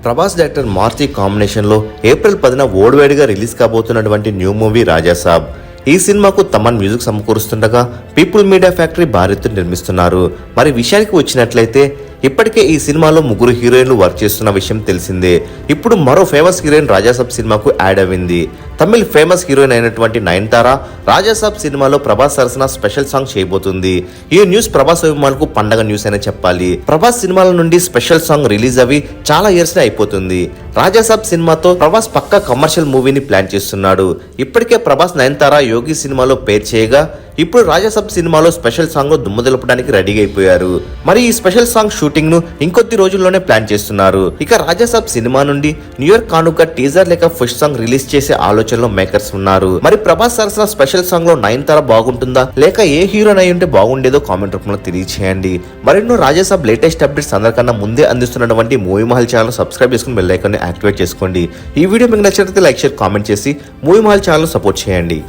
Prabhas director Maruthi combination లో April 10న ఓడివేడిగా రిలీజ్ కాబోతున్నటువంటి న్యూ మూవీ రాజాసాబ్. ఈ సినిమాకు తమన్ మ్యూజిక్ సమకూరుస్తుండగా పీపుల్ మీడియా ఫ్యాక్టరీ భారీతో నిర్మిస్తున్నారు. మరి విషయానికి వచ్చినట్లయితే ఇప్పటికే ఈ సినిమాలో ముగ్గురు హీరోయిన్లు వర్క్ చేస్తున్న విషయం తెలిసిందే. ఇప్పుడు మరో ఫేమస్ హీరోయిన్ రాజాసాబ్ సినిమాకు యాడ్ అయింది. తమిళ్ ఫేమస్ హీరోయిన్ అయినటువంటి నయనతార రాజాసాబ్ సినిమాలో ప్రభాస్ సరసన స్పెషల్ సాంగ్ చేయబోతుంది. ఈ న్యూస్ ప్రభాస్ అభిమానులకు పండగ న్యూస్ అనే చెప్పాలి. ప్రభాస్ సినిమాల నుండి స్పెషల్ సాంగ్ రిలీజ్ అవి చాలా ఇయర్స్ అయిపోతుంది. రాజాసాబ్ సినిమాతో ప్రభాస్ పక్కా కమర్షియల్ మూవీని ప్లాన్ చేస్తున్నాడు. ఇప్పటికే ప్రభాస్ నయనతార యోగి సినిమాలో పేర్ చేయగా ఇప్పుడు రాజాసాబ్ సినిమాలో స్పెషల్ సాంగ్ లో దుమ్ముదలపడానికి రెడీ అయిపోయారు. మరి ఈ స్పెషల్ సాంగ్ షూటింగ్ ను ఇంకొద్ది రోజుల్లోనే ప్లాన్ చేస్తున్నారు. ఇక రాజాసాబ్ సినిమా నుండి న్యూయార్క్ కానుక టీజర్ లేక ఫస్ట్ సాంగ్ రిలీజ్ చేసే ఆలోచనలో మేకర్స్ ఉన్నారు. మరి ప్రభాస్ సరసన స్పెషల్ సాంగ్ లో నయనతార బాగుంటుందా లేక ఏ హీరోయిన్ అయి ఉంటే బాగుండేదో కామెంట్ రూపంలో తెలియచేయండి. మరెన్నో రాజాసాబ్ లేటెస్ట్ అప్డేట్స్ అందరికన్నా ముందే అందిస్తున్నటువంటి మూవీ మహల్ ఛానల్ సబ్స్క్రైబ్ చేసుకుని బెల్ ఐకాన్ ని యాక్టివేట్ చేసుకోండి. ఈ వీడియో మీకు నచ్చినట్లయితే లైక్ షేర్ కామెంట్ చేసి మూవీ మహల్ ఛానల్ సపోర్ట్ చేయండి.